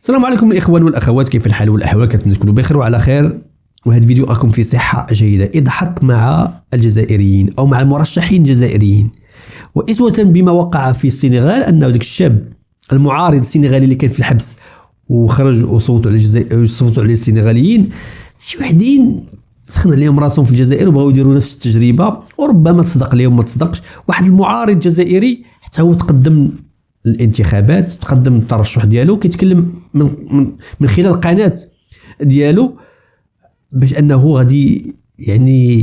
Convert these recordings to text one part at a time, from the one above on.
السلام عليكم الاخوان والاخوات، كيف الحال والاحوال؟ كنتمنى تكونوا بخير وعلى خير. وهذا الفيديو راكم في صحه جيده. اضحك مع الجزائريين او مع المرشحين الجزائريين، واسوه بما وقع في السنغال، انه ذاك الشاب المعارض السنغالي اللي كان في الحبس وخرج وصوتوا على الجزائر، صوتوا على السنغاليين، شي وحدين سخن عليهم راسهم في الجزائر وبغاو يديروا نفس التجربه، وربما تصدق اليوم ما تصدقش. واحد المعارض جزائري حتى هو تقدم الانتخابات، تقدم الترشح ديالو، كيتكلم من خلال القناه ديالو باش انه غادي يعني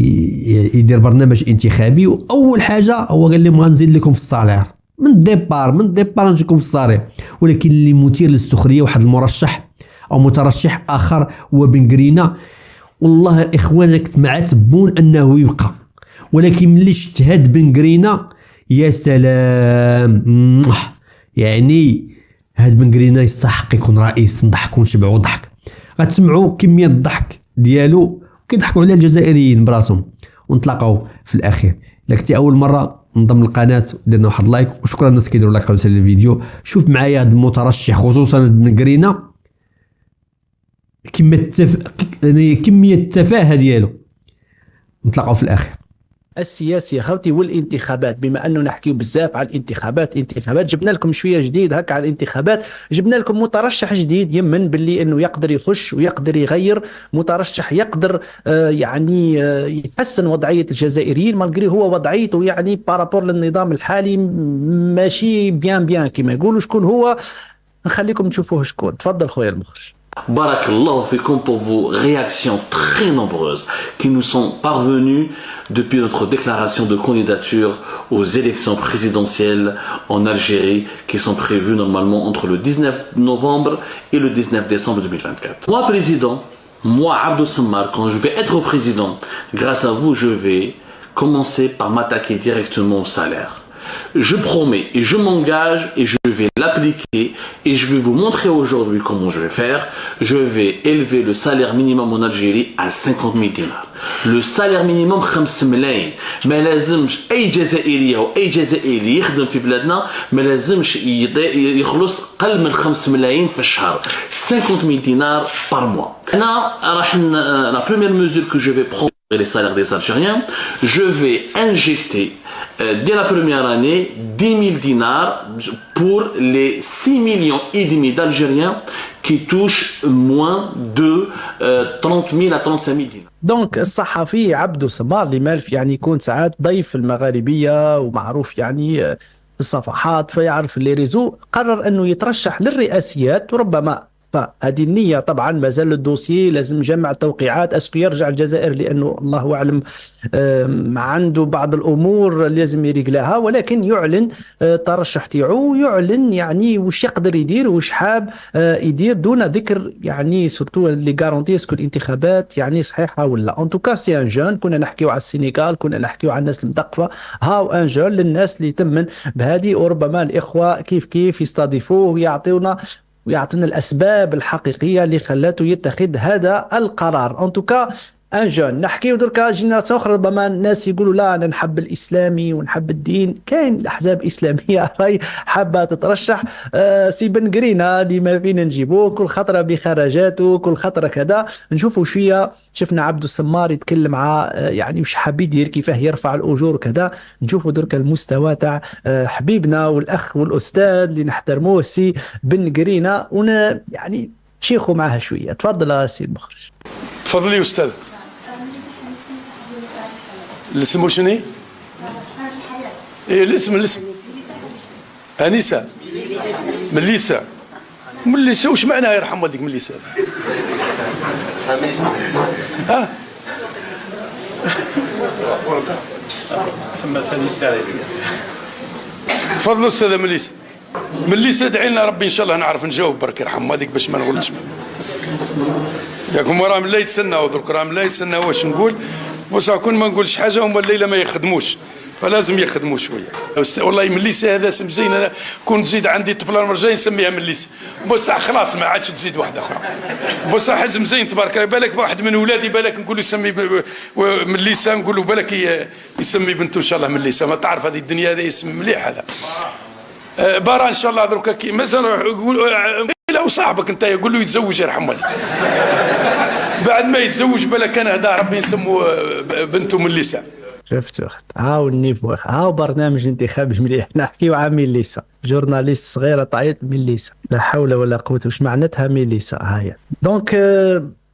يدير برنامج انتخابي. واول حاجه هو قال لهم غنزيد لكم الصالير من الديبار نجيكم في الصالير. ولكن اللي مثير للسخريه واحد المرشح او مترشح اخر هو بن قرينه. والله اخوانا كنت معتبون انه يبقى، ولكن ملي شفت هاد بن قرينه يا سلام، يعني هاد بن قرينه يستحق يكون رئيس. نضحكوا ونشبعوا ضحك، غتسمعوا كميه الضحك ديالو كيضحكوا على الجزائريين براسهم. ونتلاقاو في الاخير. الا كنتي اول مره انضم للقناه درنا واحد لايك، وشكرا الناس كيديروا لايك ويسالوا الفيديو. شوف معايا هاد المترشح خصوصا بن قرينه كميه التفاهه ديالو. نتلاقاو في الاخير. السياسي خوتي والانتخابات، بما انه نحكيو بزاف على الانتخابات جبنا لكم شويه جديد هكا على الانتخابات. جبنا لكم مترشح جديد يمن باللي انه يقدر يخش ويقدر يغير، مترشح يقدر يحسن وضعيه الجزائريين، مالغري هو وضعيته يعني بارابور للنظام الحالي ماشي بيان كما يقولوا. شكون هو؟ نخليكم تشوفوه شكون. تفضل خويا المخرج. Barakallahu fikum pour vos réactions très nombreuses qui nous sont parvenues depuis notre déclaration de candidature aux élections présidentielles en Algérie qui sont prévues normalement entre le 19 novembre et le 19 décembre 2024. Moi président, moi Abdou Sammar, quand je vais être président, grâce à vous je vais commencer par m'attaquer directement au salaire. Je promets et je m'engage et je vais l'appliquer et je vais vous montrer aujourd'hui comment je vais faire. Je vais élever le salaire minimum en Algérie à 50 000 dinars. Le salaire minimum 5 ملايين. ما لازمش أي جزائري أو أي جزائري يخدم في بلادنا ما لازمش يخلص قل من 5 ملايين في الشهر. 50 000 dinars par mois. أنا راح la première mesure que je vais prendre les salaires des Algériens, je vais injecter dès la première année 10 000 dinars pour les 6 millions et demi d'Algériens qui touchent moins de 30 000 à 35 000 dinars. دونك الصحفي عبدو سمار اللي مالف يعني يكون ساعات ضيف المغاربيه ومعروف يعني في الصفحات فيعرف اللي ريزو، قرر انه يترشح للرئاسيات. وربما فهذه النية طبعا مازال الدوسيي لازم يجمع التوقيعات، اسكو يرجع الجزائر لانه الله اعلم عنده بعض الامور لازم يريقلاها، ولكن يعلن الترشح تاعو، يعلن يعني واش يقدر يدير واش حاب يدير دون ذكر يعني سورتو لي غارونتي اسكو الانتخابات يعني صحيحه ولا. ان توكا سي ان جون، كنا نحكيو على السنغال، كنا نحكيو على الناس المثقفه، هاو ان جون للناس اللي تمن بهذه. وربما الاخوه كيف يستضيفوه ويعطينا الاسباب الحقيقيه اللي خلاته يتخذ هذا القرار. ان توكا ان جون. نحكيو دركا جينيراسيون اخرى، ربما الناس يقولوا لا انا نحب الاسلامي ونحب الدين. كاين الاحزاب اسلاميه راهي حابه تترشح. سي بن قرينه اللي ما فينا نجيبوه كل خطره بخرجاته، كل خطره كذا. نشوفوا شويه، شفنا عبدو السمار يتكلم مع يعني وش حاب يدير، كيفاه يرفع الاجور وكذا. نشوفوا دركا المستوى تاع حبيبنا والاخ والاستاذ اللي نحترموه سي بن قرينه، يعني شيخوا معها شويه. تفضل سي المخرج. تفضلي استاذ. الاسم شنو؟ ايه الاسم انسه. مليسه واش معناها يرحم والديك مليسه؟ ها سما سالي التاريخ. تفضلوا استاذه مليسه ادعي لنا ربي ان شاء الله نعرف نجاوب برك يرحم والديك باش ما نغلطش. ياكم راهم لا يتسناو درك، راهم لا يتسناو واش نقول. بصح كون ما نقولش حاجه هما الليله ما يخدموش، فلازم يخدموا شويه. والله مليسه هذا اسم زين. انا كون تزيد عندي طفله مرجاي نسميها مليسه. بصح خلاص ما عادش تزيد واحده اخرى. بصح حزم زين تبارك الله. بالك واحد من ولادي بالك نقول يسمي مليسه، نقول له بالك يسمي بنته ان شاء الله مليسه. ما تعرف هذه الدنيا هذا اسم مليح هذا. برا ان شاء الله دركا مازال لو صاحبك انت يقول له يتزوج يرحم والديك. بعد ما يتزوج بلا كان هذا ربي يسمو بنته من اللسان. شفتوا هاو النيفو، هاو برنامج انتخابي مليح نحكيو عن ميليسا، جورناليست صغيره تعيط ميليسا، لا حول ولا قوه. واش معناتها ميليسا هاي؟ دونك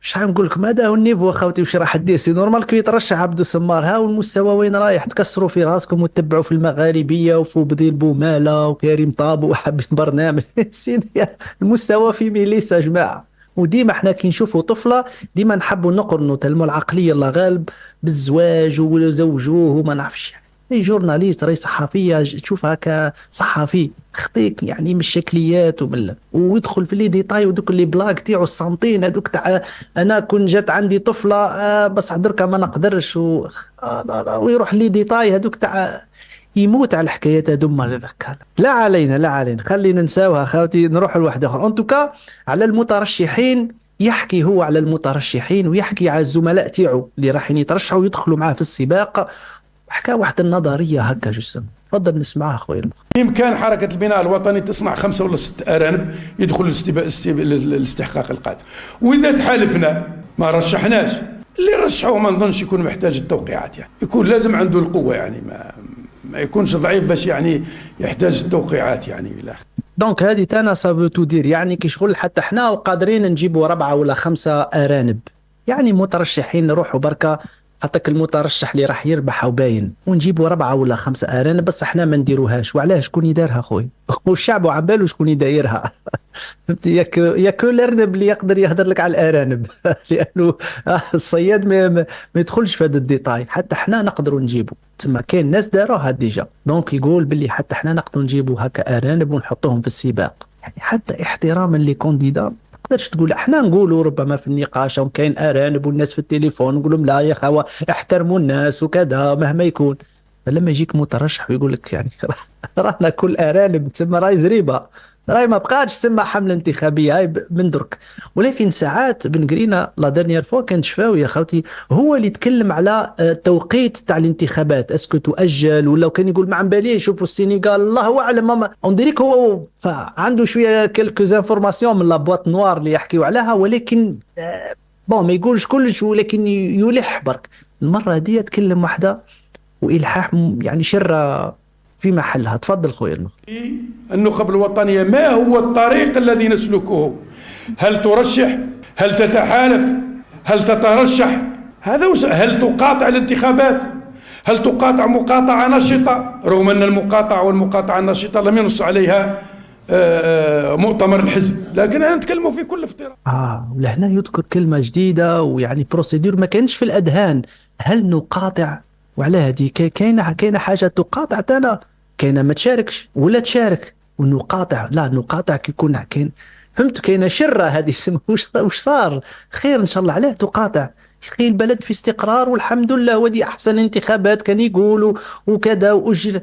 شحال نقول لكم هذا هو النيفو اخوتي. واش راح دير؟ سي نورمال كي يترشح عبدو سمار. هاو المستوى وين رايح. تكسروا في راسكم وتتبعوا في المغاربيه وفي بديل بوماله وكريم طابو وحابين برنامج. سيدي المستوى في ميليسا يا جماعه. وديما احنا كي نشوفوا طفله ديما نحبوا نقرنوا تلموا العقليه الله غالب بالزواج وزوجوه وما نعرفش. اي جورناليست راهي صحفيه تشوف هكا صحفي خطيك يعني من الشكليات ويدخل في لي ديتاي ودوك اللي بلاك تاعو السنتين هذوك تاع انا كون جات عندي طفله بس دركا ما نقدرش ويروح لي ديتاي هذوك تاع يموت على الحكايات هذوما. لا علينا لا علينا، خلينا نساوها خاوتي نروح لواحد اخر. ان توكا على المترشحين، يحكي هو على المترشحين ويحكي على الزملاء تاعو اللي راح يترشحوا ويدخلوا معاه في السباق. حكى واحد النظريه هكا جسم. تفضل نسمعها خويا. بإمكان حركة البناء الوطني تصنع 5 ولا 6 أرانب يدخلوا الاستحقاق القادم. وإذا تحالفنا ما رشحناش اللي رشحوه ما نظنش يكون محتاج التوقيعات، يعني يكون لازم عنده القوة، يعني ما يكونش ضعيف باش يعني يحتاج التوقيعات يعني إلى آخره. دونك هذه تانا سافو تدير يعني كي شغل حتى احنا قادرين نجيبوا 4 ولا 5 أرانب، يعني مترشحين نروحوا بركة عطاك المترشح اللي راح يربح وباين ونجيبوا 4 ولا 5 أرانب، بس احنا ما نديروهاش. وعلاش؟ شكون يدارها خويا؟ والشعب عبالو شكون يدايرها. فهمتي؟ ياك الارنب اللي يقدر يهدر لك على الارانب. لانه الصياد ما يدخلش في هذا الديتاي. حتى احنا نقدروا نجيبوا، تما كاين ناس داروها ديجا. دونك يقول باللي حتى احنا نقدروا نجيبوا هكا ارانب ونحطوهم في السباق، يعني حتى احتراما لكونديدا. تقدرش تقول احنا نقولوا ربما في النقاش وكاين ارانب والناس في التليفون نقول لهم لا يا خوا احترموا الناس وكذا مهما يكون. فلما يجيك مترشح ويقول لك يعني رانا كل ارانب، تسمى راي زريبه، راي ما بقاش تسمى حمله انتخابيه هاي من درك. ولكن ساعات بن قرينا لا ديرنيير فوا كان شفاوي يا خوتي هو اللي يتكلم على التوقيت تاع الانتخابات، اسكو تؤجل ولا كان يقول ما عم بالي. شوفوا السنغال الله اعلم، اون ديريك هو عنده شويه كلكو انفورماسيون من لا بواط نوار اللي يحكيوا عليها، ولكن بون ما يقولش كلش ولكن يلح برك. المره هذه يتكلم وحده والحاح يعني شره في محلها. تفضل خويا. النخب الوطنية ما هو الطريق الذي نسلكه؟ هل ترشح؟ هل تتحالف؟ هل تترشح؟ هل تقاطع الانتخابات؟ هل تقاطع مقاطعة نشطة؟ رغم أن المقاطعة والمقاطعة النشطة لم ينص عليها مؤتمر الحزب، لكن أنا نتكلم في كل افتراض. ولهنا يذكر كلمة جديدة ويعني بروسيدور ما كانش في الأذهان. هل نقاطع؟ وعلى هذه كاينه حاجه تقاطع تانا، كاينه ما تشاركش ولا تشارك ونقاطع. لا نقاطع كي يكون كاين، فهمت؟ كاينه شره هذه. واش صار؟ خير ان شاء الله. علاه تقاطع؟ اخي البلد في استقرار والحمد لله، ودي احسن انتخابات كان يقولوا وكذا واجل.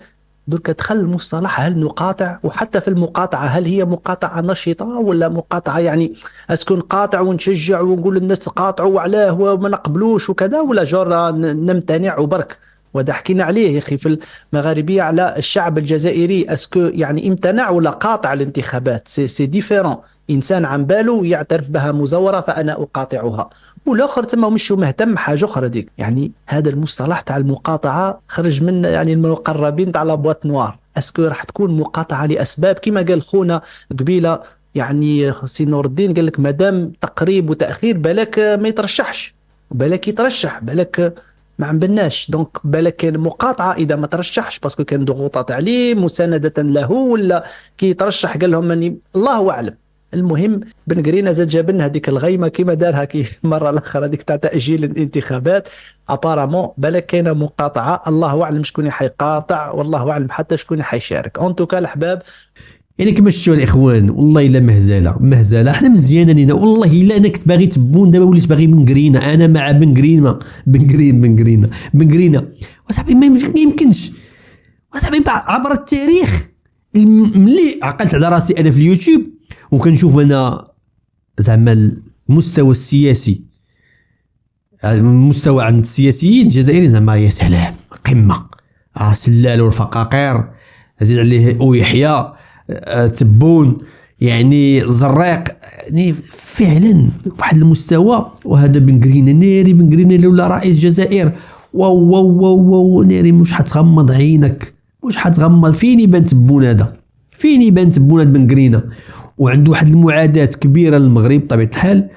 درك دخل المصطلح هل نقاطع. وحتى في المقاطعه هل هي مقاطعه نشطه ولا مقاطعه يعني اسكو نقاطع ونشجع ونقول للناس تقاطعوا وعلاه وما نقبلوش وكذا، ولا جرى نمتنع وبرك. ودا حكينا عليه يا اخي في المغاربيه على الشعب الجزائري، اسكو يعني امتنع ولا قاطع الانتخابات. سي ديفيرون. انسان عن باله يعترف بها مزوره فانا اقاطعها، والاخر تما مش مهتم حاجه اخرى ديك. يعني هذا المصطلح تاع المقاطعه خرج من يعني المقربين تاع لابواط نوار. اسكو راح تكون مقاطعه لاسباب كما قال خونا قبيله، يعني سي نور الدين قال لك مادام تقريب وتاخير بالك ما يترشحش، بالك يترشح، بالك ما عم بناش. دونك بالك كان مقاطعه اذا ما ترشحش باسكو كان ضغوطات عليه مسانده له، ولا كي يترشح قال لهم اني الله اعلم. المهم بن قرينا زاد جاب لنا هذيك الغيمه كيما دارها كي مره الاخرى هذيك تاع تاجيل الانتخابات. ابارامون بالك كاينه مقاطعه، الله اعلم شكون حيقاطع والله اعلم حتى شكون حيشارك. اون توكا الحباب يعني كما شفتوا الاخوان والله الا مهزله احنا مزيانه لينا والله الا انا كنت باغي تبون دابا وليت باغي بن قرينا. انا مع بن قرينا وصاحبي ما يمكنش. وصاحبي عبر التاريخ ملي عقلت على راسي انا في اليوتيوب وكنشوف انا زعما المستوى السياسي، المستوى عند السياسيين الجزائريين زعما يا سلام قمه. سلال والفقاقير زيد عليه او يحيى تبون يعني زريق، يعني فعلا واحد المستوى. وهذا بن قرينة، ناري بن قرينة لولا رئيس الجزائر واو واو واو واو ناري مش حتغمض عينك، مش حتغمض. فين يبان تبون هذا، فين يبان تبون هذا بن قرينة، وعنده واحد المعاداة كبيرة للمغرب بطبيعة الحال،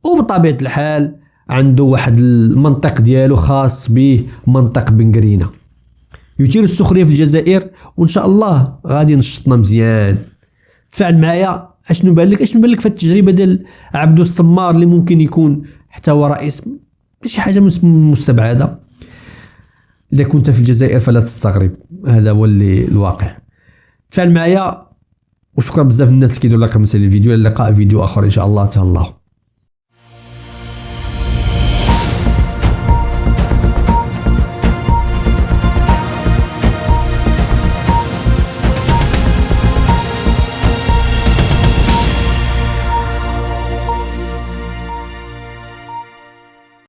وبطبيعة الحال عنده واحد المنطق ديالو خاص به، منطق بن قرينة يثير السخرية في الجزائر. وان شاء الله غادي نشطنا مزيان. تفاعل معايا، اشنو بان لك في التجربة ديال عبدو السمار اللي ممكن يكون حتى هو رئيس، ماشي حاجة مستبعدة. إذا كنت في الجزائر فلا تستغرب، هذا هو اللي الواقع. تفاعل معايا، وشكرا بزاف الناس اللي كيديروا لايك مثل الفيديو. الى اللقاء فيديو اخر ان شاء الله. تهلاو.